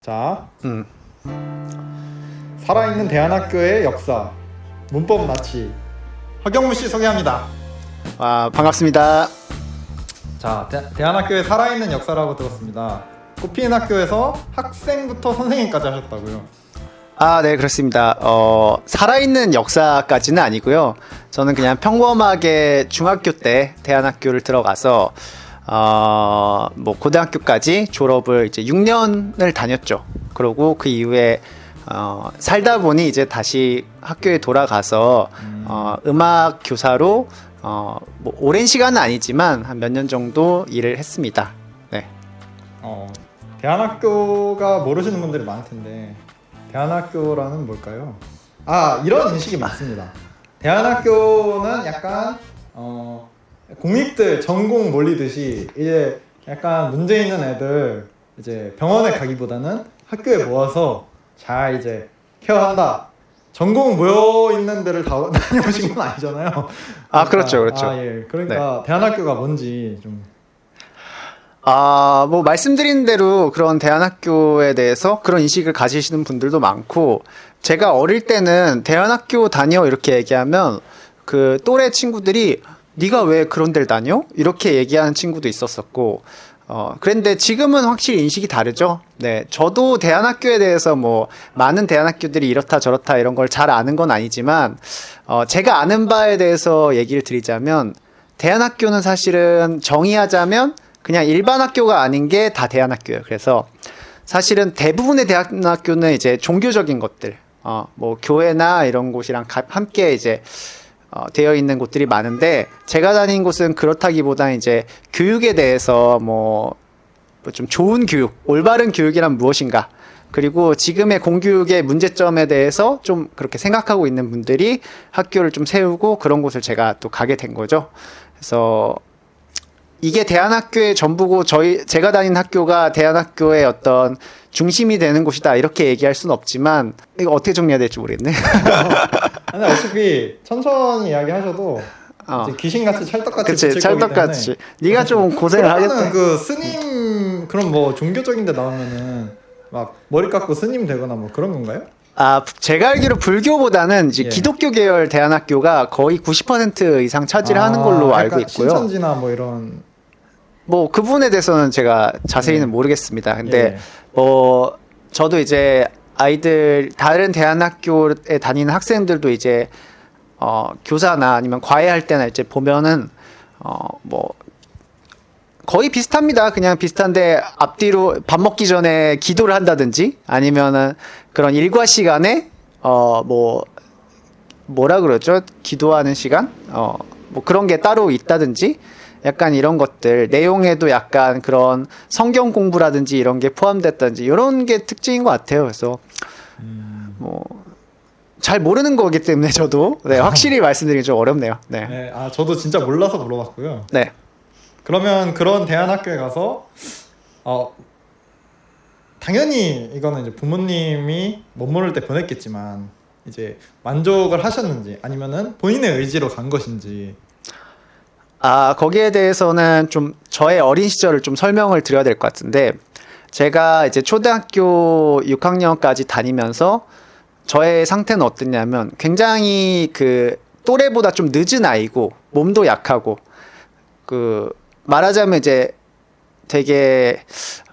자, 살아있는 대안학교의 역사, 문법 나치 허경무 씨 소개합니다. 반갑습니다. 자, 대안학교의 살아있는 역사라고 들었습니다. 꽃피는 학교에서 학생부터 선생님까지 하셨다고요? 네, 그렇습니다. 살아있는 역사까지는 아니고요. 저는 그냥 평범하게 중학교 때 대안학교를 들어가서 뭐 고등학교까지 졸업을 이제 6년을 다녔죠. 그러고 그 이후에 살다 보니 이제 다시 학교에 돌아가서 음악 교사로 뭐 오랜 시간은 아니지만 한 몇 년 정도 일을 했습니다. 네. 대안학교가 모르시는 분들이 많을 텐데 대안학교라는 뭘까요? 이런 인식이 많습니다. 대안학교는 약간 공익들 전공 몰리듯이 이제 약간 문제 있는 애들 이제 병원에 가기보다는 학교에 모아서 잘 이제 케어한다. 전공 모여 있는 데를 다 다녀오신 건 아니잖아요. 그러니까, 그렇죠. 예. 그러니까 대안학교가 뭔지 좀. 뭐 말씀드린 대로 그런 대안학교에 대해서 그런 인식을 가지시는 분들도 많고, 제가 어릴 때는 대안학교 다녀 이렇게 얘기하면 그 또래 친구들이 네가 왜 그런 데를 다녀? 이렇게 얘기하는 친구도 있었었고, 그런데 지금은 확실히 인식이 다르죠. 네, 저도 대안학교에 대해서 뭐 많은 대안학교들이 이렇다 저렇다 이런 걸 잘 아는 건 아니지만, 제가 아는 바에 대해서 얘기를 드리자면, 대안학교는 사실은 정의하자면 그냥 일반 학교가 아닌 게 다 대안학교예요. 그래서 사실은 대부분의 대안학교는 이제 종교적인 것들, 뭐 교회나 이런 곳이랑 함께 이제 되어 있는 곳들이 많은데, 제가 다닌 곳은 그렇다기보다 이제 교육에 대해서 뭐 좀 좋은 교육, 올바른 교육이란 무엇인가, 그리고 지금의 공교육의 문제점에 대해서 좀 그렇게 생각하고 있는 분들이 학교를 좀 세우고 그런 곳을 제가 또 가게 된 거죠. 그래서 이게 대안학교의 전부고 제가 다닌 학교가 대안학교의 어떤 중심이 되는 곳이다 이렇게 얘기할 수는 없지만, 이거 어떻게 정리해야 될지 모르겠네. 근데 어차피 천천히 이야기하셔도 이제 귀신같이 찰떡같이 그치, 찰떡같이. 네가 좀 고생을 하겠다. 그 스님 그런 뭐 종교적인데 나오면은 막 머리 깎고 스님 되거나 뭐 그런 건가요? 제가 알기로 불교보다는 이제 기독교 계열 대안학교가 거의 90% 이상 차지를 하는 걸로 알고 있고요. 신천지나 뭐 이런. 뭐 그 부분에 대해서는 제가 자세히는 모르겠습니다. 근데 저도 이제 아이들 다른 대안학교에 다니는 학생들도 이제 교사나 아니면 과외할 때나 이제 보면은 뭐 거의 비슷합니다. 그냥 비슷한데 앞뒤로 밥 먹기 전에 기도를 한다든지, 아니면은 그런 일과 시간에 뭐 뭐라 그러죠? 기도하는 시간? 뭐 그런 게 따로 있다든지, 약간 이런 것들, 내용에도 약간 그런 성경 공부라든지 이런 게 포함됐다든지 이런 게 특징인 것 같아요. 그래서 뭐 잘 모르는 거기 때문에 저도 확실히 말씀드리기 좀 어렵네요. 네. 저도 진짜 몰라서 물어봤고요. 네. 그러면 그런 대안학교에 가서 당연히 이거는 이제 부모님이 못 모를 때 보냈겠지만 이제 만족을 하셨는지, 아니면은 본인의 의지로 간 것인지. 거기에 대해서는 좀 저의 어린 시절을 좀 설명을 드려야 될 것 같은데, 제가 이제 초등학교 6학년까지 다니면서 저의 상태는 어땠냐면, 굉장히 그 또래보다 좀 늦은 아이고 몸도 약하고, 그 말하자면 이제 되게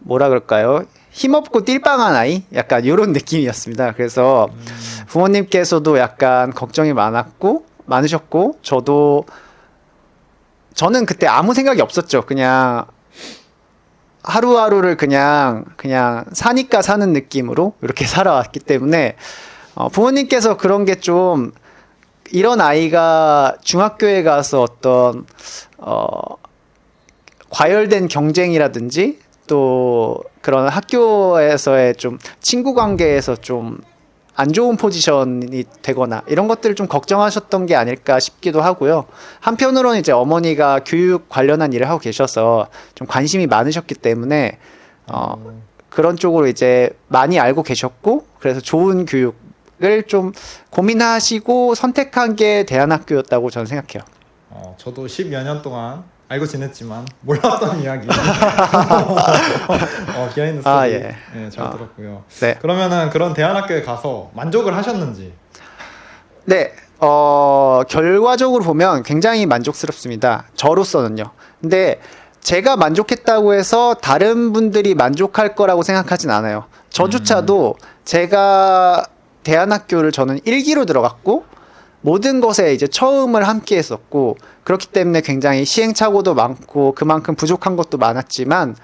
뭐라 그럴까요? 힘없고 띨빵한 아이? 약간 이런 느낌이었습니다. 그래서 부모님께서도 약간 걱정이 많으셨고, 저는 그때 아무 생각이 없었죠. 그냥 하루하루를 그냥 사니까 사는 느낌으로 이렇게 살아왔기 때문에, 부모님께서 그런 게 좀, 이런 아이가 중학교에 가서 어떤 과열된 경쟁이라든지 또 그런 학교에서의 좀 친구 관계에서 좀 안 좋은 포지션이 되거나 이런 것들을 좀 걱정하셨던 게 아닐까 싶기도 하고요. 한편으로는 이제 어머니가 교육 관련한 일을 하고 계셔서 좀 관심이 많으셨기 때문에 그런 쪽으로 이제 많이 알고 계셨고, 그래서 좋은 교육을 좀 고민하시고 선택한 게 대안학교였다고 저는 생각해요. 저도 10여 년 동안 알고 지냈지만 몰랐던 이야기. 비하인드 스토리 예. 잘 들었고요. 네. 그러면은 그런 대안학교에 가서 만족을 하셨는지? 네, 결과적으로 보면 굉장히 만족스럽습니다. 저로서는요. 근데 제가 만족했다고 해서 다른 분들이 만족할 거라고 생각하진 않아요. 저조차도 제가 대안학교를 저는 1기로 들어갔고 모든 것에 이제 처음을 함께 했었고 그렇기 때문에 굉장히 시행착오도 많고 그만큼 부족한 것도 많았지만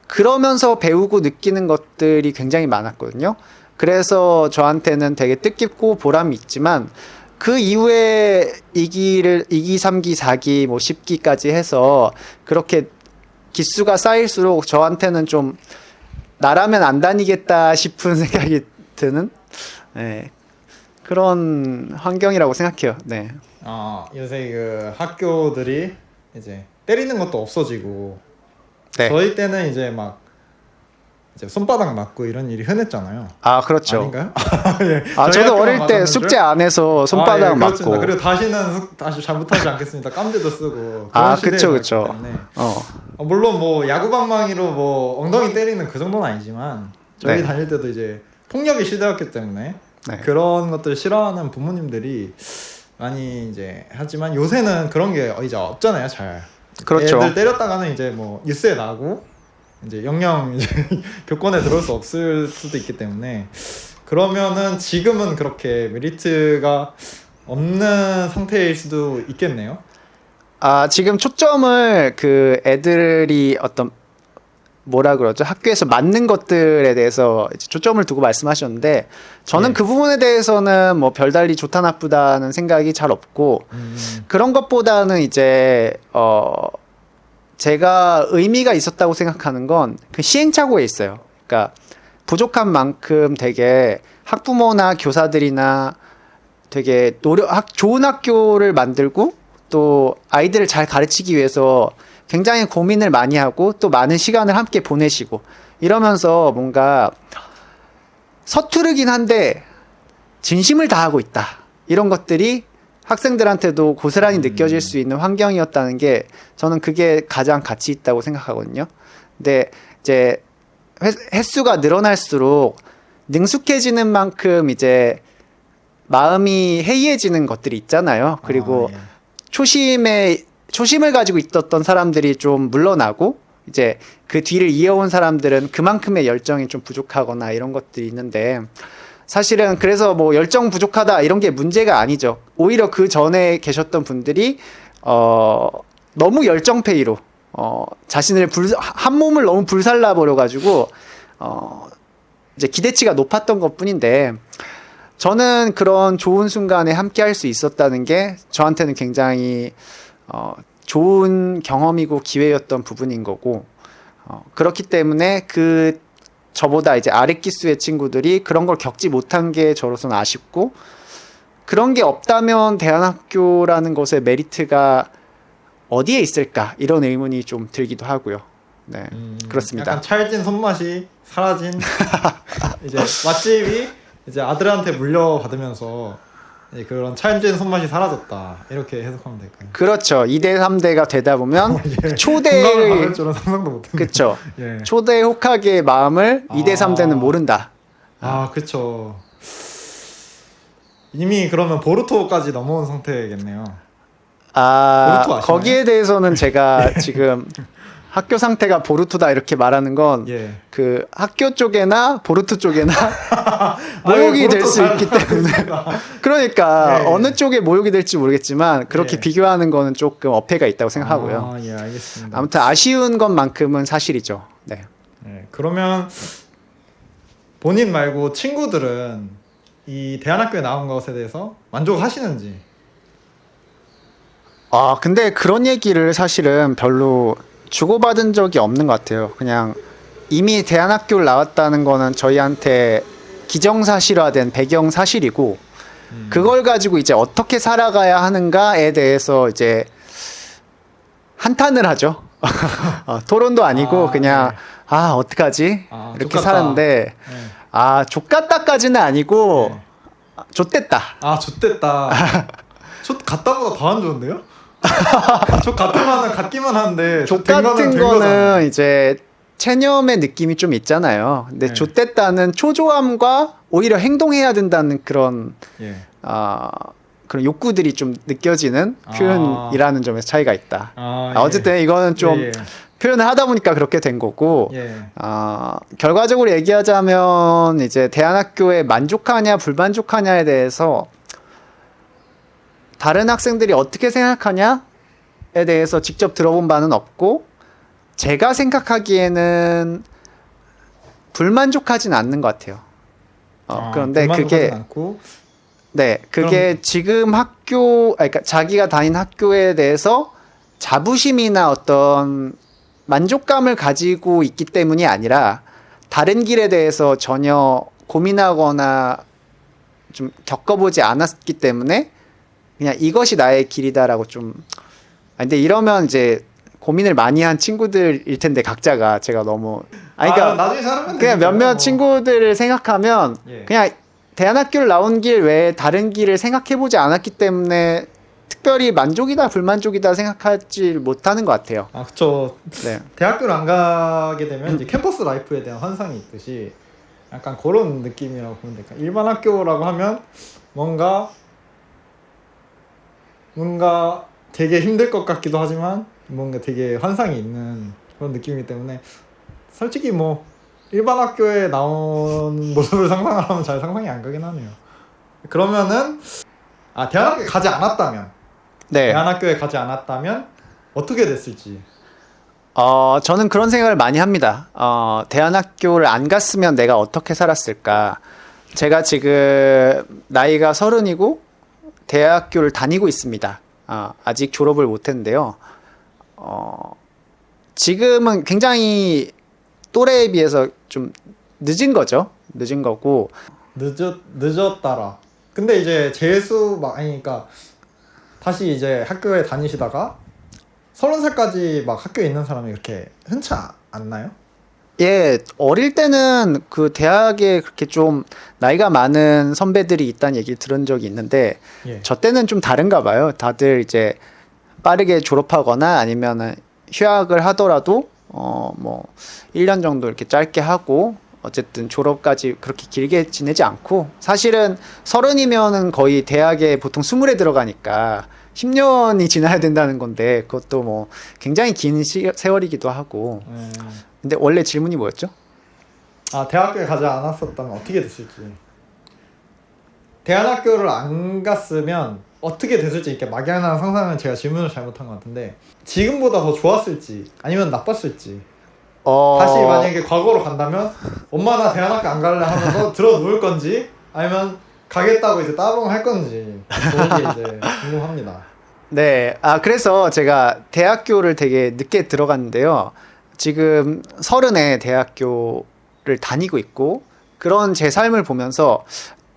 그러면서 배우고 느끼는 것들이 굉장히 많았거든요. 그래서 저한테는 되게 뜻깊고 보람이 있지만 그 이후에 2기, 3기, 4기, 뭐 10기까지 해서 그렇게 기수가 쌓일수록 저한테는 좀 나라면 안 다니겠다 싶은 생각이 드는 그런 환경이라고 생각해요. 네. 요새 그 학교들이 이제 때리는 것도 없어지고 네. 저희 때는 이제 막 이제 손바닥 맞고 이런 일이 흔했잖아요. 아, 그렇죠. 아닌가요? 예, 저희 저도 학교만 어릴 때 맞았는 숙제 줄? 안 해서 손바닥 예, 맞고. 그렇습니다. 그리고 다시 잘못하지 않겠습니다. 깜제도 쓰고. 아, 그런 그쵸, 시대였기 그쵸. 때문에. 어. 물론 뭐 야구방망이로 뭐 엉덩이 때리는 그 정도는 아니지만 저희 네. 다닐 때도 이제 폭력의 시대였기 때문에 네. 그런 것들 싫어하는 부모님들이 많이 이제 하지만 요새는 그런 게 이제 없잖아요. 잘. 그렇죠. 애들 때렸다가는 이제 뭐 뉴스에 나고 이제 영영 이제 교권에 들어올 수 없을 수도 있기 때문에 그러면은 지금은 그렇게 메리트가 없는 상태일 수도 있겠네요. 지금 초점을 그 애들이 어떤 뭐라 그러죠? 학교에서 맞는 것들에 대해서 이제 초점을 두고 말씀하셨는데 저는 네. 그 부분에 대해서는 뭐 별달리 좋다 나쁘다는 생각이 잘 없고 그런 것보다는 이제 제가 의미가 있었다고 생각하는 건 그 시행착오에 있어요. 그러니까 부족한 만큼 되게 학부모나 교사들이나 되게 좋은 학교를 만들고 또 아이들을 잘 가르치기 위해서 굉장히 고민을 많이 하고 또 많은 시간을 함께 보내시고 이러면서 뭔가 서투르긴 한데 진심을 다하고 있다. 이런 것들이 학생들한테도 고스란히 느껴질 수 있는 환경이었다는 게 저는 그게 가장 가치 있다고 생각하거든요. 근데 이제 횟수가 늘어날수록 능숙해지는 만큼 이제 마음이 해이해지는 것들이 있잖아요. 그리고 예. 초심을 가지고 있었던 사람들이 좀 물러나고 이제 그 뒤를 이어온 사람들은 그만큼의 열정이 좀 부족하거나 이런 것들이 있는데 사실은 그래서 뭐 열정 부족하다 이런 게 문제가 아니죠. 오히려 그 전에 계셨던 분들이 너무 열정페이로 자신을 한 몸을 너무 불살라 버려 가지고 이제 기대치가 높았던 것뿐인데 저는 그런 좋은 순간에 함께 할 수 있었다는 게 저한테는 굉장히 좋은 경험이고 기회였던 부분인 거고 그렇기 때문에 저보다 이제 아래 기수의 친구들이 그런 걸 겪지 못한 게 저로서는 아쉽고 그런 게 없다면 대안학교라는 것의 메리트가 어디에 있을까 이런 의문이 좀 들기도 하고요. 네, 그렇습니다. 약간 찰진 손맛이 사라진 이제 맛집이 이제 아들한테 물려받으면서 그런 찰진 손맛이 사라졌다 이렇게 해석하면 될까요? 그렇죠. 2대 3대가 되다 보면 예. 공감을 초대의 받을 줄은 상상도 못했네. 그렇죠. 예. 초대 혹학의 마음을 2대 3대는 모른다. 그렇죠. 이미 그러면 보르토까지 넘어온 상태겠네요. 보루토 아시나요? 거기에 대해서는 제가 지금 학교 상태가 보루토다 이렇게 말하는 건 예. 그 학교 쪽에나 보루토 쪽에나 모욕이 될 수 있기 때문에 그러니까 예. 어느 쪽에 모욕이 될지 모르겠지만 그렇게 예. 비교하는 거는 조금 어폐가 있다고 생각하고요. 예, 알겠습니다. 아무튼 아쉬운 것만큼은 사실이죠. 네. 네, 그러면 본인 말고 친구들은 이 대안학교에 나온 것에 대해서 만족하시는지? 근데 그런 얘기를 사실은 별로 주고받은 적이 없는 것 같아요. 그냥 이미 대안학교를 나왔다는 거는 저희한테 기정사실화된 배경사실이고 그걸 가지고 이제 어떻게 살아가야 하는가에 대해서 이제 한탄을 하죠. 토론도 아니고 그냥 네. 어떡하지? 이렇게 족같다. 사는데 네. 족같다까지는 아니고 네. 좆됐다. 좆됐다. 좆 갔다보다 더 안 좋은데요? 족 같으면은 같기만 한데 족 된 거는 같은 된 거잖아요. 거는 이제 체념의 느낌이 좀 있잖아요. 근데 네. 좆됐다는 초조함과 오히려 행동해야 된다는 그런 예. 그런 욕구들이 좀 느껴지는 아. 표현이라는 점에서 차이가 있다. 아, 어쨌든 이거는 좀 예, 표현을 하다 보니까 그렇게 된 거고, 예. 결과적으로 얘기하자면 이제 대안학교에 만족하냐 불만족하냐에 대해서 다른 학생들이 어떻게 생각하냐에 대해서 직접 들어본 바는 없고, 제가 생각하기에는 불만족하진 않는 것 같아요. 그런데 그게 불만족하진 않고 네, 그게 지금 그러니까 자기가 다닌 학교에 대해서 자부심이나 어떤 만족감을 가지고 있기 때문이 아니라 다른 길에 대해서 전혀 고민하거나 좀 겪어보지 않았기 때문에 그냥 이것이 나의 길이다라고 좀. 근데 이러면 이제 고민을 많이 한 친구들일 텐데 각자가 제가 너무. 그러니까 나중에 잘하면 그냥 되죠. 몇몇 친구들을 생각하면 예. 그냥 대안학교를 나온 길 외에 다른 길을 생각해보지 않았기 때문에 특별히 만족이다 불만족이다 생각하지 못하는 것 같아요. 그쵸. 네. 대학교를 안 가게 되면 이제 캠퍼스 라이프에 대한 환상이 있듯이 약간 그런 느낌이라고 보면 될까. 일반 학교라고 하면 뭔가 되게 힘들 것 같기도 하지만 뭔가 되게 환상이 있는 그런 느낌이기 때문에 솔직히 뭐 일반 학교에 나온 모습을 상상하면 잘 상상이 안 가긴 하네요. 그러면은 대안학교에 가지 않았다면 네. 대안학교에 가지 않았다면 어떻게 됐을지. 저는 그런 생각을 많이 합니다. 대안학교를 안 갔으면 내가 어떻게 살았을까. 제가 지금 나이가 30이고 대학교를 다니고 있습니다. 아직 졸업을 못했는데요. 지금은 굉장히 또래에 비해서 좀 늦은 거죠. 늦은 거고. 늦었다라. 근데 이제 그러니까 다시 이제 학교에 다니시다가 30살까지 막 학교에 있는 사람이 그렇게 흔치 않나요? 예, 어릴 때는 그 대학에 그렇게 좀 나이가 많은 선배들이 있다는 얘기 들은 적이 있는데, 예. 저 때는 좀 다른가 봐요. 다들 이제 빠르게 졸업하거나 아니면은 휴학을 하더라도, 뭐, 1년 정도 이렇게 짧게 하고, 어쨌든 졸업까지 그렇게 길게 지내지 않고, 사실은 30이면은 거의 대학에 보통 20에 들어가니까 10년이 지나야 된다는 건데, 그것도 뭐 굉장히 긴 세월이기도 하고. 근데 원래 질문이 뭐였죠? 대학교에 가지 않았었다면 어떻게 됐을지. 대안학교를 안 갔으면 어떻게 됐을지 이렇게 막연한 상상은 제가 질문을 잘못한 것 같은데 지금보다 더 좋았을지 아니면 나빴을지. 다시 만약에 과거로 간다면 엄마 나 대안학교 안 갈래 하면서 들어 누울 건지 아니면 가겠다고 이제 따봉 할 건지 그런 게 이제 궁금합니다. 네, 그래서 제가 대학교를 되게 늦게 들어갔는데요. 지금 30에 대학교를 다니고 있고 그런 제 삶을 보면서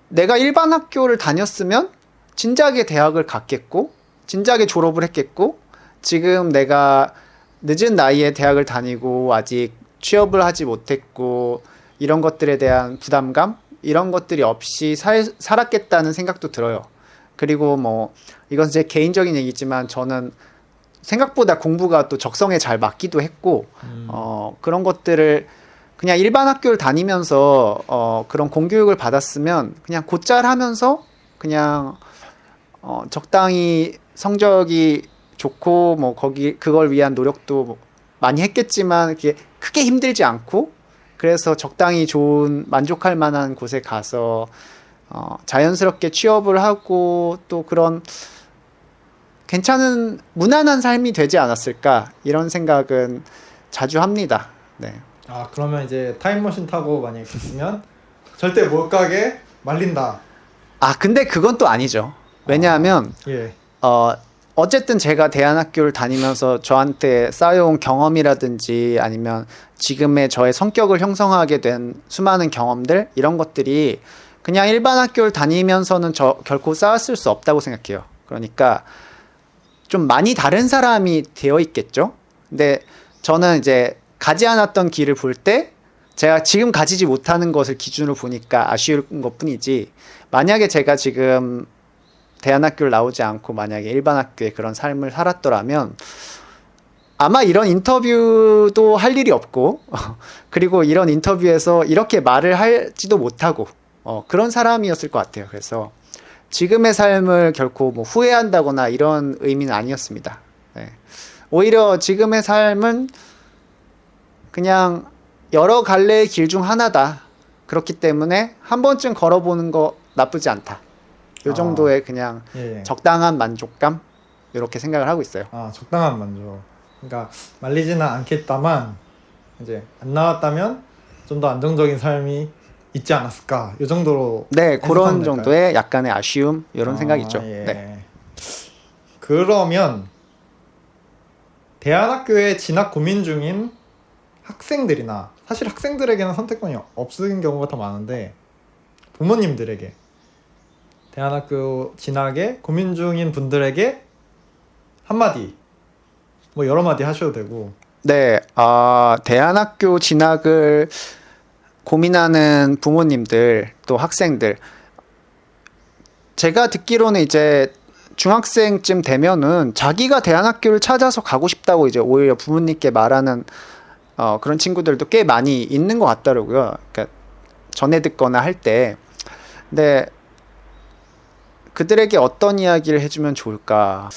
내가 일반 학교를 다녔으면 진작에 대학을 갔겠고 진작에 졸업을 했겠고 지금 내가 늦은 나이에 대학을 다니고 아직 취업을 하지 못했고 이런 것들에 대한 부담감 이런 것들이 없이 살았겠다는 생각도 들어요. 그리고 뭐 이건 제 개인적인 얘기지만 저는 생각보다 공부가 또 적성에 잘 맞기도 했고 그런 것들을 그냥 일반 학교를 다니면서 그런 공교육을 받았으면 그냥 곧잘 하면서 그냥 적당히 성적이 좋고 뭐 그걸 위한 노력도 뭐 많이 했겠지만 이렇게 크게 힘들지 않고 그래서 적당히 좋은 만족할 만한 곳에 가서 자연스럽게 취업을 하고 또 그런 괜찮은 무난한 삶이 되지 않았을까 이런 생각은 자주 합니다. 네. 그러면 이제 타임머신 타고 만약에 갔으면 절대 못 가게 말린다. 근데 그건 또 아니죠. 왜냐하면 예. 어쨌든 제가 대안학교를 다니면서 저한테 쌓여온 경험이라든지 아니면 지금의 저의 성격을 형성하게 된 수많은 경험들 이런 것들이 그냥 일반 학교를 다니면서는 결코 쌓았을 수 없다고 생각해요. 그러니까 좀 많이 다른 사람이 되어 있겠죠. 근데 저는 이제 가지 않았던 길을 볼 때 제가 지금 가지지 못하는 것을 기준으로 보니까 아쉬운 것뿐이지 만약에 제가 지금 대안학교를 나오지 않고 만약에 일반 학교의 그런 삶을 살았더라면 아마 이런 인터뷰도 할 일이 없고 그리고 이런 인터뷰에서 이렇게 말을 할지도 못하고 그런 사람이었을 것 같아요. 그래서 지금의 삶을 결코 뭐 후회한다거나 이런 의미는 아니었습니다. 네. 오히려 지금의 삶은 그냥 여러 갈래의 길 중 하나다. 그렇기 때문에 한 번쯤 걸어보는 거 나쁘지 않다. 요 정도의 그냥 예, 예. 적당한 만족감 이렇게 생각을 하고 있어요. 적당한 만족. 그러니까 말리지는 않겠다만 이제 안 나왔다면 좀 더 안정적인 삶이 있지 않았을까. 이 정도로. 네, 그런 해석하면 될까요? 정도의 약간의 아쉬움 이런 생각이 있죠. 예. 네. 그러면 대안학교에 진학 고민 중인 학생들이나 사실 학생들에게는 선택권이 없는 경우가 더 많은데 부모님들에게 대안학교 진학에 고민 중인 분들에게 한마디 뭐 여러 마디 하셔도 되고. 네, 대안학교 진학을 고민하는 부모님들 또 학생들 제가 듣기로는 이제 중학생쯤 되면은 자기가 대안학교를 찾아서 가고 싶다고 이제 오히려 부모님께 말하는 그런 친구들도 꽤 많이 있는 것 같더라고요. 그러니까 전해 듣거나 할 때. 근데 그들에게 어떤 이야기를 해주면 좋을까?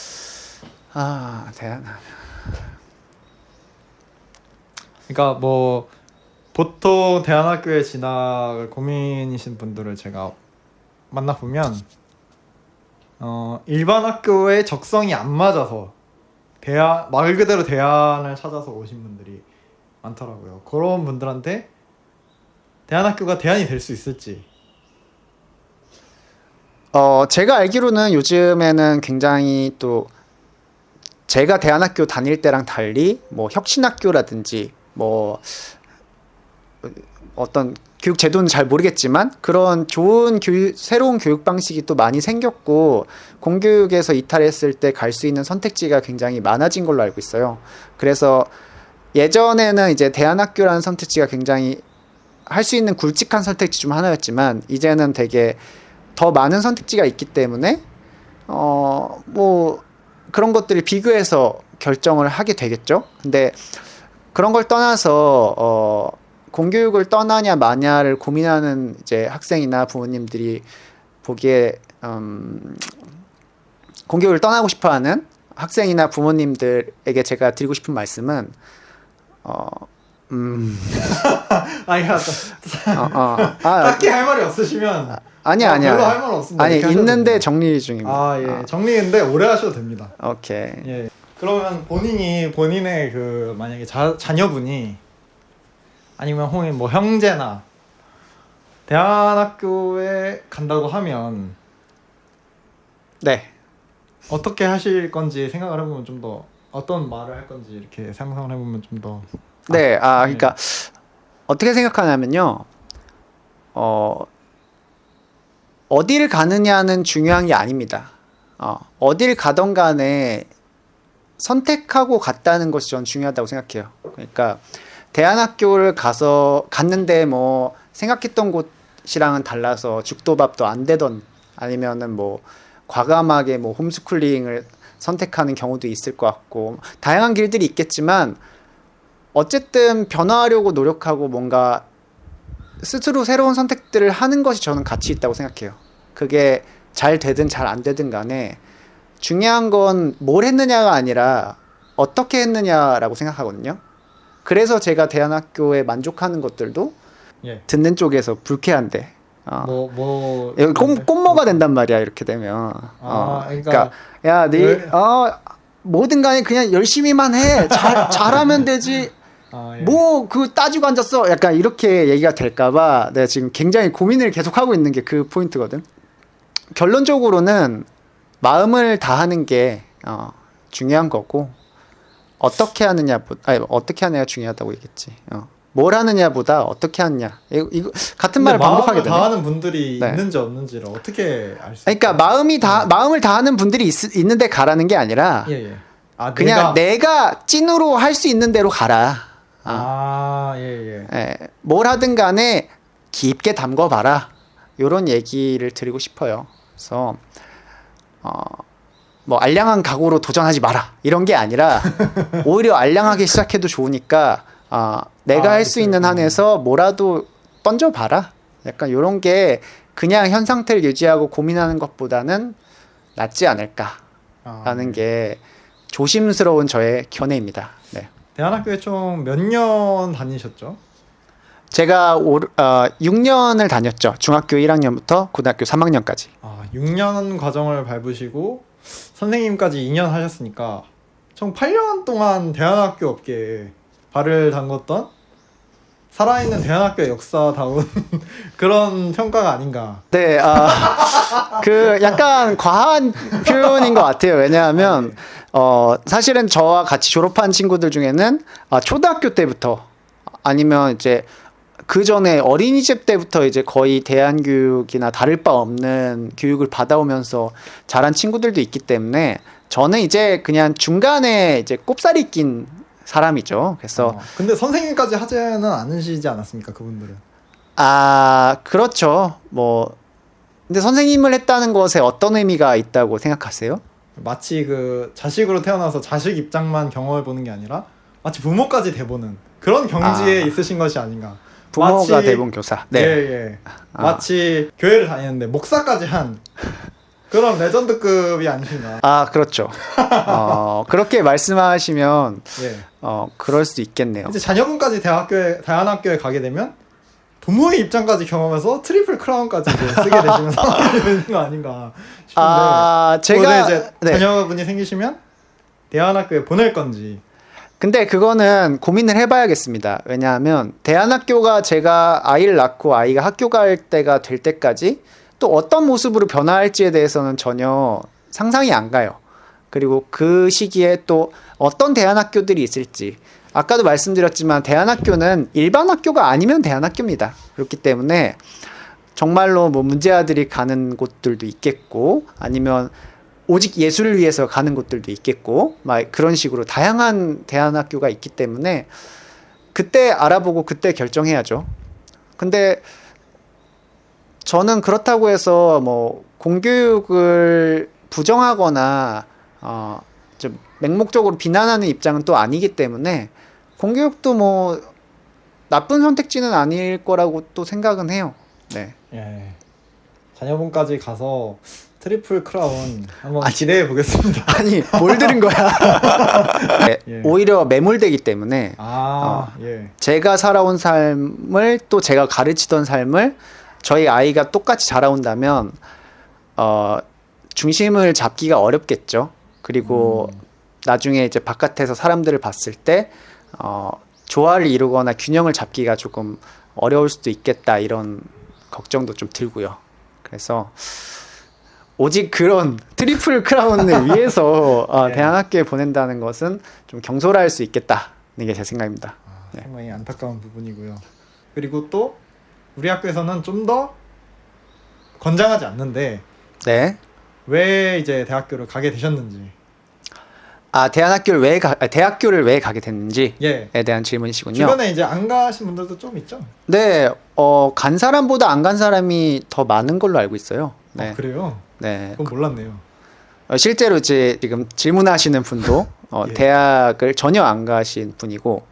그러니까 뭐 보통 대안학교에 진학을 고민이신 분들을 제가 만나보면 일반 학교의 적성이 안 맞아서 말 그대로 대안을 찾아서 오신 분들이 많더라고요. 그런 분들한테 대안학교가 대안이 될 수 있을지. 제가 알기로는 요즘에는 굉장히 또 제가 대안학교 다닐 때랑 달리 뭐 혁신학교라든지 뭐 어떤 교육 제도는 잘 모르겠지만 그런 좋은 새로운 교육 방식이 또 많이 생겼고 공교육에서 이탈했을 때 갈 수 있는 선택지가 굉장히 많아진 걸로 알고 있어요. 그래서 예전에는 이제 대안학교라는 선택지가 굉장히 할 수 있는 굵직한 선택지 중 하나였지만 이제는 되게 더 많은 선택지가 있기 때문에 뭐 그런 것들을 비교해서 결정을 하게 되겠죠. 근데 그런 걸 떠나서 공교육을 떠나냐 마냐를 고민하는 이제 학생이나 부모님들이 보기에 공교육을 떠나고 싶어하는 학생이나 부모님들에게 제가 드리고 싶은 말씀은 딱히 할 말이 없으시면 아니야. 별로 할 말 없습니다. 아니 이렇게 하셔도 있는데 됩니다. 정리 중입니다. 예. 정리인데 오래 하셔도 됩니다. 오케이. 예. 그러면 본인의 그 만약에 자녀분이 아니면 혹은 뭐 형제나 대안학교에 간다고 하면 네. 어떻게 하실 건지 생각을 해보면 좀 더 어떤 말을 할 건지 이렇게 상상을 해보면 좀 더. 네. 그러니까 어떻게 생각하냐면요. 어디를 가느냐는 중요한 게 아닙니다. 어딜 가던 간에 선택하고 갔다는 것이 전 중요하다고 생각해요. 그러니까 대안학교를 갔는데 뭐 생각했던 곳이랑은 달라서 죽도밥도 안 되던 아니면은 뭐 과감하게 뭐 홈스쿨링을 선택하는 경우도 있을 것 같고 다양한 길들이 있겠지만 어쨌든 변화하려고 노력하고 뭔가 스스로 새로운 선택들을 하는 것이 저는 가치 있다고 생각해요. 그게 잘 되든 잘 안 되든 간에 중요한 건 뭘 했느냐가 아니라 어떻게 했느냐라고 생각하거든요. 그래서 제가 대안학교에 만족하는 것들도 예. 듣는 쪽에서 불쾌한데 이거 꼼모가 된단 말이야 이렇게 되면. 그러니까 야, 뭐든 간에 그냥 열심히만 해. 잘하면 되지. 예. 뭐 그 따지고 앉았어. 약간 이렇게 얘기가 될까봐 내가 지금 굉장히 고민을 계속 하고 있는 게 그 포인트거든. 결론적으로는 마음을 다하는 게 중요한 거고 어떻게 하느냐가 중요하다고 얘기했지. 뭘 하느냐보다 어떻게 하느냐. 이거 같은 말을 반복하게 되네. 마음을 다하는 분들이 네. 있는지 없는지를 어떻게 알 수? 그러니까 마음을 다하는 분들이 있는데 가라는 게 아니라 예. 그냥 내가 찐으로 할 수 있는 대로 가라. 예. 뭘 하든 간에 깊게 담궈봐라. 이런 얘기를 드리고 싶어요. 그래서 뭐 알량한 각오로 도전하지 마라 이런 게 아니라 오히려 알량하게 시작해도 좋으니까 내가 할 수 있는 한에서 뭐라도 던져봐라. 약간 이런 게 그냥 현 상태를 유지하고 고민하는 것보다는 낫지 않을까라는 게 조심스러운 저의 견해입니다. 네. 대안학교에 총 몇 년 다니셨죠? 제가 6년을 다녔죠. 중학교 1학년부터 고등학교 3학년까지. 6년 과정을 밟으시고 선생님까지 2년 하셨으니까 총 8년 동안 대안학교 업계에 발을 담궜던 살아있는 대안학교의 역사다운 그런 평가가 아닌가. 네, 그 약간 과한 표현인 것 같아요. 왜냐하면 사실은 저와 같이 졸업한 친구들 중에는 초등학교 때부터 아니면 이제 그 전에 어린이집 때부터 이제 거의 대안교육이나 다를 바 없는 교육을 받아오면서 자란 친구들도 있기 때문에 저는 이제 그냥 중간에 이제 꼽사리 낀 사람이죠. 그래서 근데 선생님까지 하지는 않으시지 않았습니까, 그분들은? 그렇죠. 뭐 근데 선생님을 했다는 것에 어떤 의미가 있다고 생각하세요? 마치 그 자식으로 태어나서 자식 입장만 경험해 보는 게 아니라 마치 부모까지 돼보는 그런 경지에 있으신 것이 아닌가. 부모가 돼본 교사. 네. 예. 마치 교회를 다니는데 목사까지 한 그런 레전드급이 아니신가. 그렇죠. 그렇게 말씀하시면 예. 그럴 수 있겠네요. 이제 자녀분까지 대안학교에 가게 되면 부모의 입장까지 경험해서 트리플 크라운까지 이제 쓰게 되시는 상황이 되는 거 아닌가 싶은데. 제가 이제 자녀분이 생기시면 대안학교에 보낼 건지. 근데 그거는 고민을 해봐야겠습니다. 왜냐하면 대안학교가 제가 아이를 낳고 아이가 학교 갈 때가 될 때까지 또 어떤 모습으로 변화할지에 대해서는 전혀 상상이 안 가요. 그리고 그 시기에 또 어떤 대안학교들이 있을지. 아까도 말씀드렸지만 대안학교는 일반 학교가 아니면 대안학교입니다. 그렇기 때문에 정말로 뭐 문제아들이 가는 곳들도 있겠고 아니면 오직 예술을 위해서 가는 곳들도 있겠고 막 그런 식으로 다양한 대안학교가 있기 때문에 그때 알아보고 그때 결정해야죠. 근데 저는 그렇다고 해서 뭐 공교육을 부정하거나 좀 맹목적으로 비난하는 입장은 또 아니기 때문에 공교육도 뭐 나쁜 선택지는 아닐 거라고 또 생각은 해요. 네. 예. 자녀분까지 가서 트리플 크라운 한번 기대해 보겠습니다. 아니 뭘 들은 거야? 네, 예. 오히려 매몰되기 때문에 예. 제가 살아온 삶을 또 제가 가르치던 삶을 저희 아이가 똑같이 자라온다면 중심을 잡기가 어렵겠죠. 그리고 나중에 이제 바깥에서 사람들을 봤을 때 조화를 이루거나 균형을 잡기가 조금 어려울 수도 있겠다 이런 걱정도 좀 들고요. 그래서 오직 그런 트리플 크라운을 위해서 대안학교에 보낸다는 것은 좀 경솔할 수 있겠다는 게 제 생각입니다. 네. 상당히 안타까운 부분이고요. 그리고 또 우리 학교에서는 좀 더 권장하지 않는데 네. 왜 이제 대학교를 가게 되셨는지. 대학교를 왜 가게 됐는지에 예. 대한 질문이시군요. 주변에 이제 안 가신 분들도 좀 있죠. 네, 간 사람보다 안 간 사람이 더 많은 걸로 알고 있어요. 네. 그래요? 네. 그건 몰랐네요. 실제로 지금 질문하시는 분도 예. 대학을 전혀 안 가신 분이고,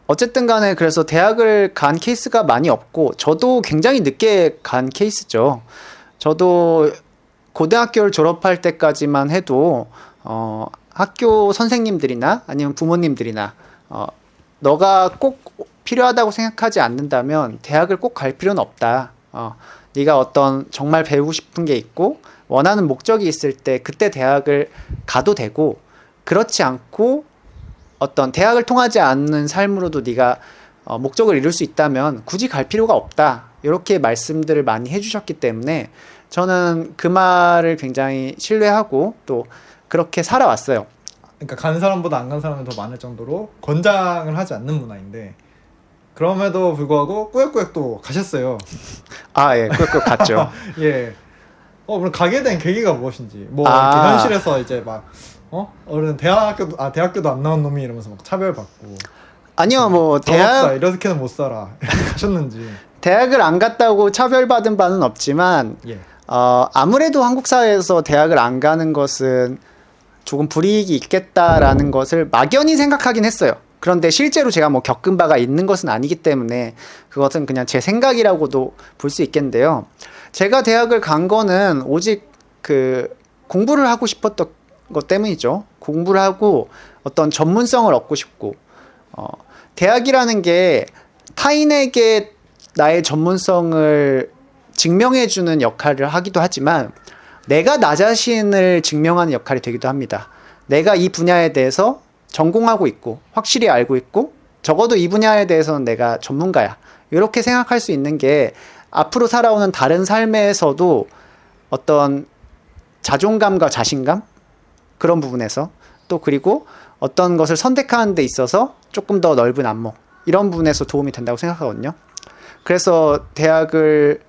어쨌든 간에 그래서 대학을 간 케이스가 많이 없고, 저도 굉장히 늦게 간 케이스죠. 저도 고등학교를 졸업할 때까지만 해도 학교 선생님들이나 아니면 부모님들이나 너가 꼭 필요하다고 생각하지 않는다면 대학을 꼭 갈 필요는 없다. 네가 어떤 정말 배우고 싶은 게 있고 원하는 목적이 있을 때 그때 대학을 가도 되고, 그렇지 않고 어떤 대학을 통하지 않는 삶으로도 네가 목적을 이룰 수 있다면 굳이 갈 필요가 없다. 이렇게 말씀들을 많이 해주셨기 때문에 저는 그 말을 굉장히 신뢰하고 또 그렇게 살아왔어요. 그러니까 간 사람보다 안 간 사람이 더 많을 정도로 권장을 하지 않는 문화인데, 그럼에도 불구하고 꾸역꾸역 또 가셨어요. 예, 꾸역꾸역 갔죠. 예. 그럼 가게 된 계기가 무엇인지. 뭐 이렇게 현실에서 이제 막 어른 대학교도 안 나온 놈이 이러면서 막 차별받고. 아니요, 뭐 이렇게는 못 살아. 가셨는지. 대학을 안 갔다고 차별받은 바는 없지만 예. 아무래도 한국 사회에서 대학을 안 가는 것은 조금 불이익이 있겠다라는 것을 막연히 생각하긴 했어요. 그런데 실제로 제가 뭐 겪은 바가 있는 것은 아니기 때문에 그것은 그냥 제 생각이라고도 볼 수 있겠는데요. 제가 대학을 간 거는 오직 그 공부를 하고 싶었던 것 때문이죠. 공부를 하고 어떤 전문성을 얻고 싶고, 대학이라는 게 타인에게 나의 전문성을 증명해주는 역할을 하기도 하지만 내가 나 자신을 증명하는 역할이 되기도 합니다. 내가 이 분야에 대해서 전공하고 있고 확실히 알고 있고 적어도 이 분야에 대해서는 내가 전문가야. 이렇게 생각할 수 있는 게 앞으로 살아오는 다른 삶에서도 어떤 자존감과 자신감? 그런 부분에서 또 그리고 어떤 것을 선택하는 데 있어서 조금 더 넓은 안목 이런 부분에서 도움이 된다고 생각하거든요. 그래서 대학을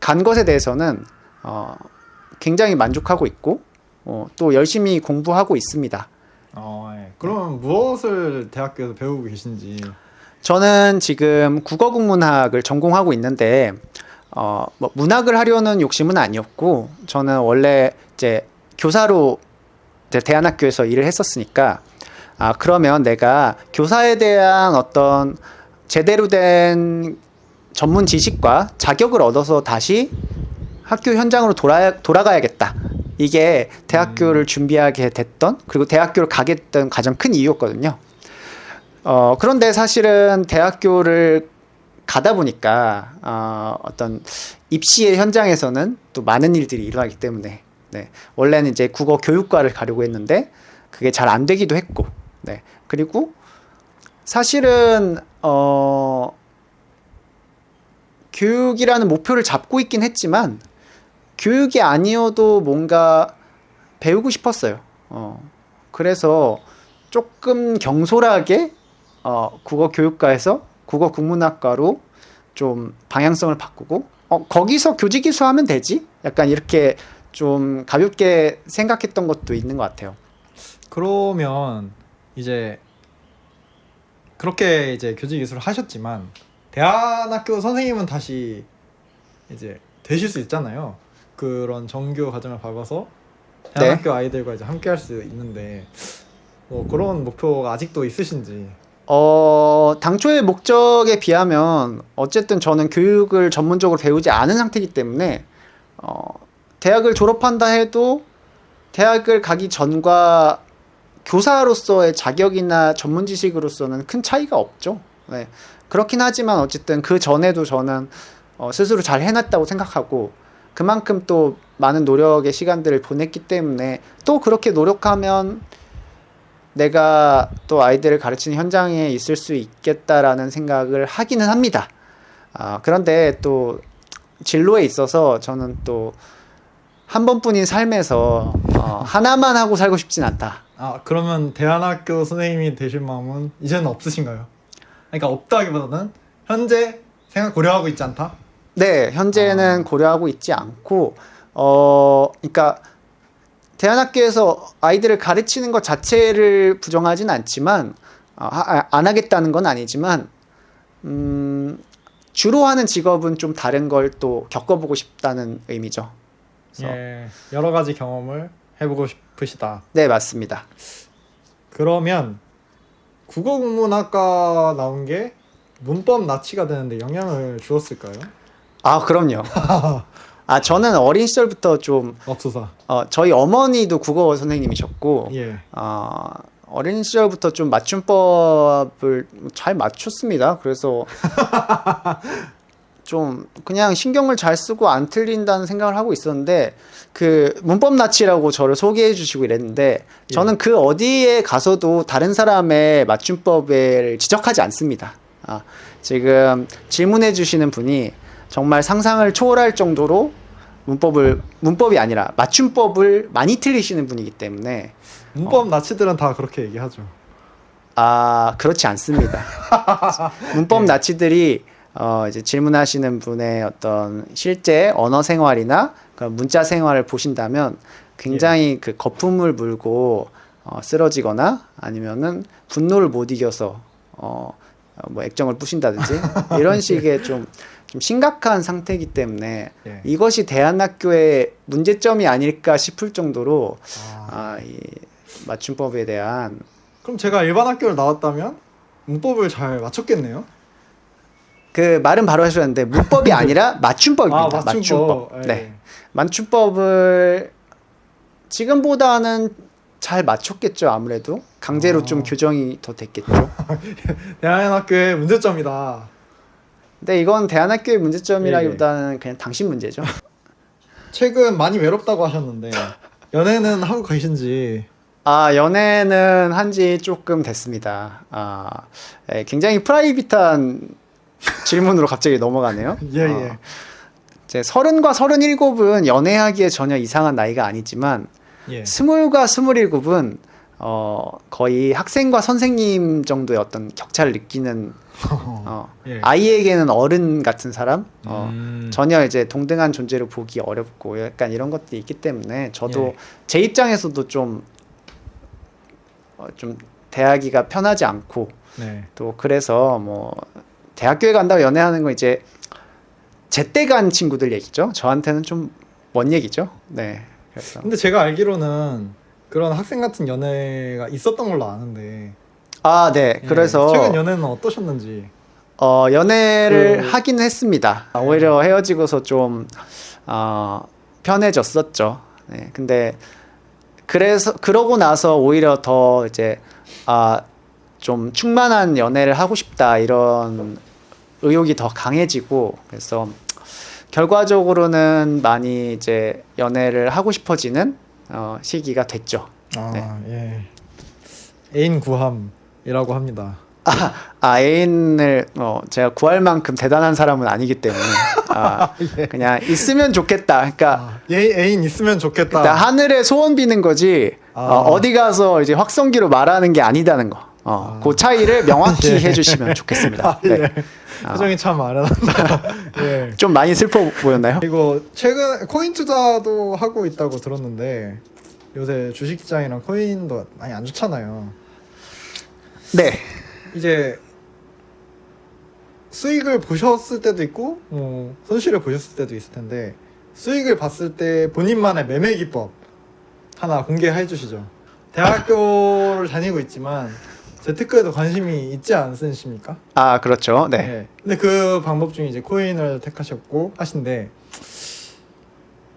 간 것에 대해서는 굉장히 만족하고 있고 또 열심히 공부하고 있습니다. 예. 그러면 무엇을 대학교에서 배우고 계신지. 저는 지금 국어국문학을 전공하고 있는데 뭐 문학을 하려는 욕심은 아니었고 저는 원래 이제 교사로 이제 대안학교에서 일을 했었으니까 그러면 내가 교사에 대한 어떤 제대로 된 전문 지식과 자격을 얻어서 다시 학교 현장으로 돌아가야겠다. 이게 대학교를 준비하게 됐던 그리고 대학교를 가게 됐던 가장 큰 이유였거든요. 그런데 사실은 대학교를 가다 보니까 어떤 입시의 현장에서는 또 많은 일들이 일어나기 때문에 네, 원래는 이제 국어 교육과를 가려고 했는데 그게 잘 안 되기도 했고 네, 그리고 사실은 교육이라는 목표를 잡고 있긴 했지만 교육이 아니어도 뭔가 배우고 싶었어요. 그래서 조금 경솔하게 국어 교육과에서 국어 국문학과로 좀 방향성을 바꾸고 거기서 교직 이수하면 되지? 약간 이렇게 좀 가볍게 생각했던 것도 있는 것 같아요. 그러면 이제 그렇게 이제 교직 이수를 하셨지만 대안학교 선생님은 다시 이제 되실 수 있잖아요. 그런 정규 과정을 밟아서 대안학교 아이들과 이제 함께 할 수 있는데 뭐 그런 목표가 아직도 있으신지. 당초의 목적에 비하면 어쨌든 저는 교육을 전문적으로 배우지 않은 상태이기 때문에 대학을 졸업한다 해도 대학을 가기 전과 교사로서의 자격이나 전문 지식으로서는 큰 차이가 없죠. 네. 그렇긴 하지만 어쨌든 그 전에도 저는 스스로 잘 해놨다고 생각하고 그만큼 또 많은 노력의 시간들을 보냈기 때문에 또 그렇게 노력하면 내가 또 아이들을 가르치는 현장에 있을 수 있겠다라는 생각을 하기는 합니다. 그런데 또 진로에 있어서 저는 또 한 번뿐인 삶에서 하나만 하고 살고 싶진 않다. 그러면 대안학교 선생님이 되실 마음은 이제는 없으신가요? 그러니까 없다기보다는 현재 생각 고려하고 있지 않다? 네, 현재는 고려하고 있지 않고 그러니까 대안학교에서 아이들을 가르치는 것 자체를 부정하진 않지만 안 하겠다는 건 아니지만 주로 하는 직업은 좀 다른 걸 또 겪어보고 싶다는 의미죠. 예, 여러 가지 경험을 해보고 싶으시다. 네, 맞습니다. 그러면 국어국문학과 나온 게 문법 나치가 되는데 영향을 주었을까요? 그럼요. 저는 어린 시절부터 좀 맙소사. 저희 어머니도 국어 선생님이셨고 예. 어린 시절부터 좀 맞춤법을 잘 맞췄습니다. 그래서 좀 그냥 신경을 잘 쓰고 안 틀린다는 생각을 하고 있었는데 그 문법 나치라고 저를 소개해 주시고 이랬는데 저는 그 어디에 가서도 다른 사람의 맞춤법을 지적하지 않습니다. 지금 질문해 주시는 분이 정말 상상을 초월할 정도로 문법이 아니라 맞춤법을 많이 틀리시는 분이기 때문에 문법 나치들은 다 그렇게 얘기하죠. 그렇지 않습니다. 문법 나치들이 이제 질문하시는 분의 어떤 실제 언어 생활이나 그런 문자 생활을 보신다면 굉장히 그 거품을 물고 쓰러지거나 아니면은 분노를 못 이겨서 뭐 액정을 부신다든지 이런 식의 좀 좀 심각한 상태이기 때문에 예. 이것이 대안학교의 문제점이 아닐까 싶을 정도로 이 맞춤법에 대한 그럼 제가 일반 학교를 나왔다면 문법을 잘 맞췄겠네요. 그 말은 바로 하셨는데 문법이 아니라 맞춤법입니다. 맞춤법. 예. 네. 맞춤법을 지금보다는 잘 맞췄겠죠. 아무래도 강제로 좀 교정이 더 됐겠죠. 대한학교의 문제점이다. 근데 이건 대안학교의 문제점이라기보다는 그냥 당신 문제죠. 최근 많이 외롭다고 하셨는데 연애는 하고 계신지. 연애는 한지 조금 됐습니다. 굉장히 프라이빗한 질문으로 갑자기 넘어가네요. 예. 이제 30과 37은 연애하기에 전혀 이상한 나이가 아니지만 예. 20과 27은 거의 학생과 선생님 정도의 어떤 격차를 느끼는 예. 아이에게는 어른 같은 사람 음. 전혀 이제 동등한 존재로 보기 어렵고 약간 이런 것들이 있기 때문에 저도 예. 제 입장에서도 좀 대하기가 편하지 않고 네. 또 그래서 뭐 대학교에 간다고 연애하는 건 이제 제때 간 친구들 얘기죠. 저한테는 좀 먼 얘기죠. 네. 그래서 근데 제가 알기로는 그런 학생 같은 연애가 있었던 걸로 아는데. 네. 예. 그래서 최근 연애는 어떠셨는지. 연애를 하긴 했습니다. 오히려 헤어지고서 좀 편해졌었죠. 네. 근데 그래서 그러고 나서 오히려 더 이제 좀 충만한 연애를 하고 싶다 이런 의욕이 더 강해지고 그래서 결과적으로는 많이 이제 연애를 하고 싶어지는 시기가 됐죠. 네. 예. 애인 구함이라고 합니다. 애인을 제가 구할 만큼 대단한 사람은 아니기 때문에 예. 그냥 있으면 좋겠다. 그러니까 애인 있으면 좋겠다. 일단 하늘에 소원 비는 거지 어디 가서 이제 확성기로 말하는 게 아니다는 거. 그 차이를 명확히 예. 해주시면 좋겠습니다. 예. 네. 표정이 참 아련합니다. 예. 좀 많이 슬퍼 보였나요? 그리고 최근 코인 투자도 하고 있다고 들었는데 요새 주식시장이랑 코인도 많이 안 좋잖아요. 네. 이제 수익을 보셨을 때도 있고 손실을 보셨을 때도 있을 텐데 수익을 봤을 때 본인만의 매매 기법 하나 공개해 주시죠. 대학교를 다니고 있지만 재테크에도 관심이 있지 않으십니까? 그렇죠. 네. 네. 근데 그 방법 중에 이제 코인을 택하셨고 하신데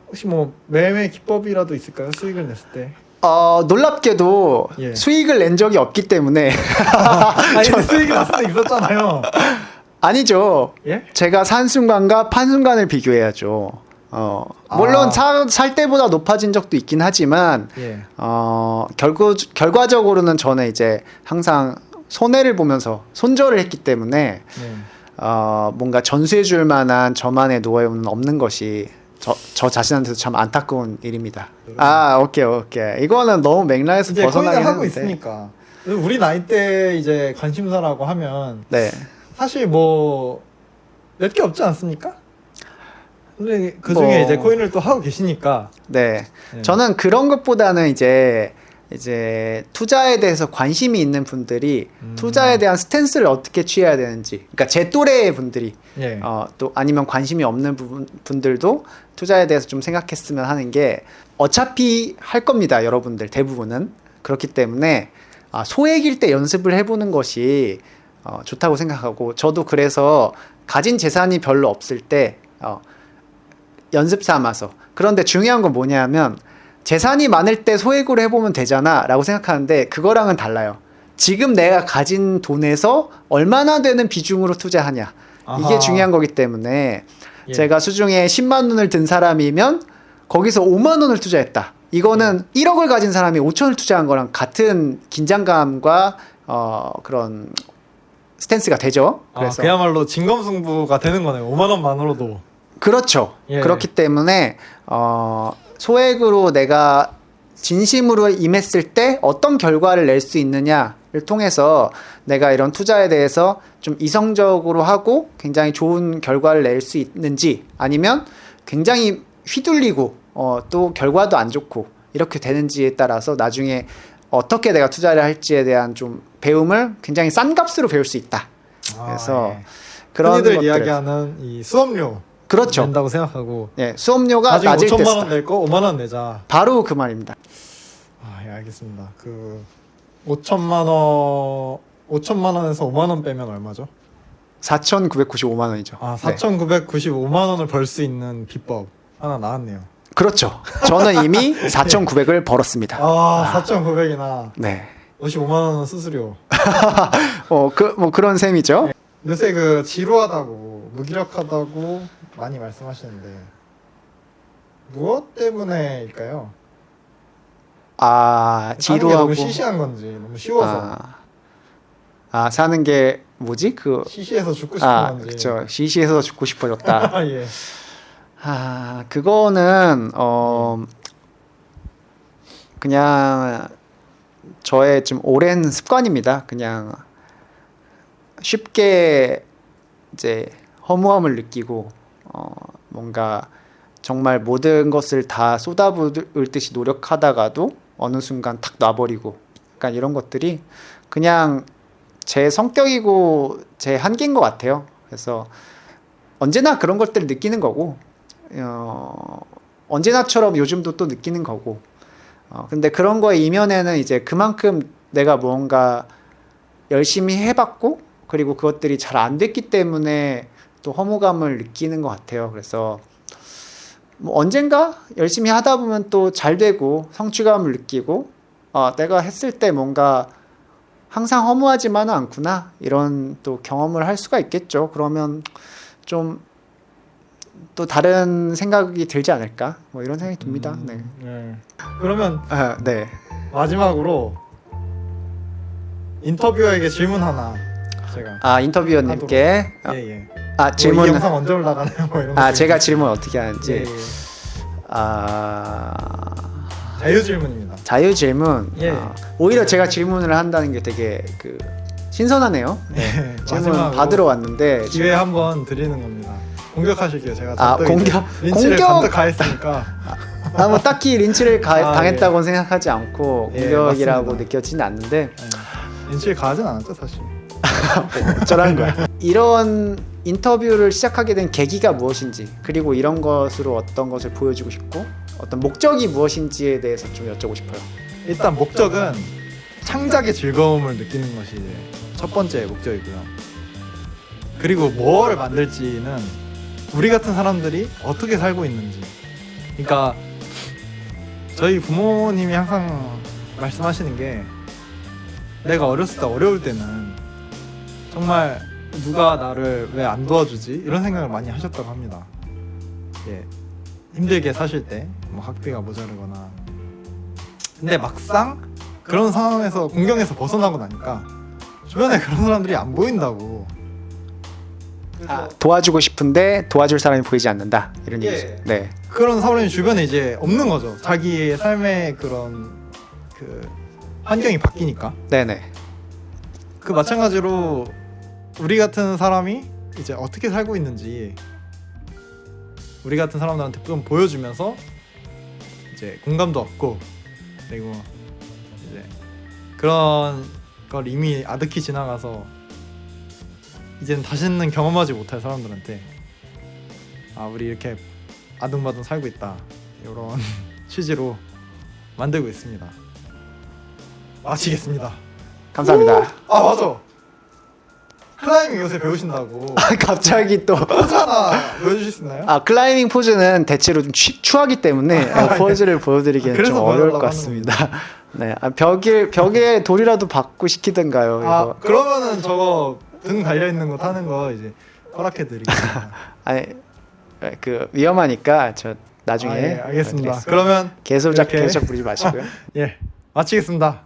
혹시 뭐 매매 기법이라도 있을까요? 수익을 냈을 때. 놀랍게도 예. 수익을 낸 적이 없기 때문에 아니 근데 수익이 났을 때 있었잖아요. 아니죠. 예? 제가 산 순간과 판 순간을 비교해야죠. 물론 살 때보다 높아진 적도 있긴 하지만 예. 결과적으로는 저는 이제 항상 손해를 보면서 손절을 했기 때문에 네. 뭔가 전수해 줄 만한 저만의 노하우는 없는 것이 저 자신한테도 참 안타까운 일입니다. 오케이. 이거는 너무 맥락에서 이제 벗어나긴 코인을 하고 했는데. 있으니까 우리 나이 때 이제 관심사라고 하면 네. 사실 뭐 몇 개 없지 않습니까? 근데 그 중에 이제 코인을 또 하고 계시니까. 네. 네. 저는 그런 것보다는 이제 투자에 대해서 관심이 있는 분들이 투자에 대한 스탠스를 어떻게 취해야 되는지, 그러니까 제 또래의 분들이 예. 또 아니면 관심이 없는 분들도 투자에 대해서 좀 생각했으면 하는 게 어차피 할 겁니다. 여러분들 대부분은 그렇기 때문에 소액일 때 연습을 해보는 것이 좋다고 생각하고 저도 그래서 가진 재산이 별로 없을 때 연습 삼아서 그런데 중요한 건 뭐냐면 재산이 많을 때 소액으로 해보면 되잖아 라고 생각하는데 그거랑은 달라요. 지금 내가 가진 돈에서 얼마나 되는 비중으로 투자하냐 이게 중요한 거기 때문에 예. 제가 수중에 10만 원을 든 사람이면 거기서 5만 원을 투자했다. 이거는 1억을 가진 사람이 5천을 투자한 거랑 같은 긴장감과 그런 스탠스가 되죠. 그래서 그야말로 진검승부가 되는 거네요. 5만 원만으로도. 그렇죠. 예. 그렇기 때문에 소액으로 내가 진심으로 임했을 때 어떤 결과를 낼 수 있느냐를 통해서 내가 이런 투자에 대해서 좀 이성적으로 하고 굉장히 좋은 결과를 낼 수 있는지 아니면 굉장히 휘둘리고 또 결과도 안 좋고 이렇게 되는지에 따라서 나중에 어떻게 내가 투자를 할지에 대한 좀 배움을 굉장히 싼 값으로 배울 수 있다. 그래서 예. 그런 흔히들 것들. 이야기하는 이 수업료 그렇죠. 낸다고 생각하고 예, 수업료가 나중에 낮을 때 5천만 쓰다. 원 낼 거 5만 원 내자. 바로 그 말입니다. 아, 예, 알겠습니다. 그 5천만 원에서 5만 원 빼면 얼마죠? 4,995만 원이죠. 아, 네. 4,995만 원을 벌 수 있는 비법 하나 나왔네요. 그렇죠. 저는 이미 4,900을 벌었습니다. 아, 4,900이나 네. 55만 원은 수수료. 뭐 그런 셈이죠. 요새 그 지루하다고 무기력하다고 많이 말씀하시는데 무엇 때문에일까요? 아, 사는 게 지루하고. 너무 시시한 건지 너무 쉬워서 사는 게 뭐지? 그 시시해서 죽고 싶은 건지. 그렇죠. 시시해서 죽고 싶어졌다. 아, 예. 그거는 그냥 저의 좀 오랜 습관입니다. 그냥 쉽게 이제 허무함을 느끼고 뭔가 정말 모든 것을 다 쏟아부을 듯이 노력하다가도 어느 순간 탁 놔버리고 약간 이런 것들이 그냥 제 성격이고 제 한계인 것 같아요. 그래서 언제나 그런 것들을 느끼는 거고 언제나처럼 요즘도 또 느끼는 거고 근데 그런 거의 이면에는 이제 그만큼 내가 뭔가 열심히 해봤고 그리고 그것들이 잘 안 됐기 때문에 또 허무감을 느끼는 것 같아요. 그래서 뭐 언젠가 열심히 하다 보면 또 잘 되고 성취감을 느끼고 내가 했을 때 뭔가 항상 허무하지만은 않구나 이런 또 경험을 할 수가 있겠죠. 그러면 좀 또 다른 생각이 들지 않을까 뭐 이런 생각이 듭니다. 네. 네. 그러면 네. 마지막으로 인터뷰어에게 질문 하나 제가 인터뷰어님께 예예. 질문 이 영상 언제 올라가나요? 뭐 이런 거 제가 질문 어떻게 하는지 예, 예. 자유 질문입니다. 자유 질문. 예. 오히려 제가 질문을 한다는 게 되게 그 신선하네요. 네. 질문 마지막으로 받으러 왔는데 기회 한번 드리는 겁니다. 공격하실게요. 제가 잔뜩 공격 린치를 잔뜩 가했으니까. 뭐 딱히 린치를 당했다고는 예. 생각하지 않고 예, 공격이라고 맞습니다. 느껴지는 않는데 네. 린치를 가하진 않았죠 사실. 어쩌라는 거야. 이런 인터뷰를 시작하게 된 계기가 무엇인지 그리고 이런 것으로 어떤 것을 보여주고 싶고 어떤 목적이 무엇인지에 대해서 좀 여쭤보고 싶어요. 일단 목적은 창작의 즐거움을 느끼는 것이 이제 첫 번째 목적이고요. 그리고 뭘 만들지는 우리 같은 사람들이 어떻게 살고 있는지. 그러니까 저희 부모님이 항상 말씀하시는 게 내가 어렸을 때 어려울 때는 정말 누가 나를 왜 안 도와주지? 이런 생각을 많이 하셨다고 합니다. 예. 힘들게 사실 때 뭐 학비가 모자르거나. 근데 막상 그런 상황에서 공경에서 벗어나고 나니까 주변에 그런 사람들이 안 보인다고. 도와주고 싶은데 도와줄 사람이 보이지 않는다 이런 예. 얘기죠. 네. 그런 사람이 주변에 이제 없는 거죠. 자기의 삶의 그런 그 환경이 바뀌니까. 네네. 그 마찬가지로 우리 같은 사람이 이제 어떻게 살고 있는지 우리 같은 사람들한테 좀 보여주면서 이제 공감도 얻고 그리고 이제 그런 걸 이미 아득히 지나가서 이제는 다시는 경험하지 못할 사람들한테 우리 이렇게 아둥바둥 살고 있다 이런 취지로 만들고 있습니다. 마치겠습니다. 감사합니다. 맞아. 클라이밍 요새 배우신다고. 갑자기 또 포즈 하나 보여주실 수 있나요? 클라이밍 포즈는 대체로 좀 추하기 때문에 포즈를 보여드리기는 그래서 좀 어려울 것 보여달라고 같습니다. 네, 벽에 돌이라도 받고 시키던가요. 이거. 그러면은 저거 등 달려 있는 거 타는 거 이제 허락해 드리겠습니다. 아니 그 위험하니까 저 나중에 예, 알겠습니다. 보여드리겠습니다. 그러면 개소작 이렇게- 부리지 마시고요. 예 마치겠습니다.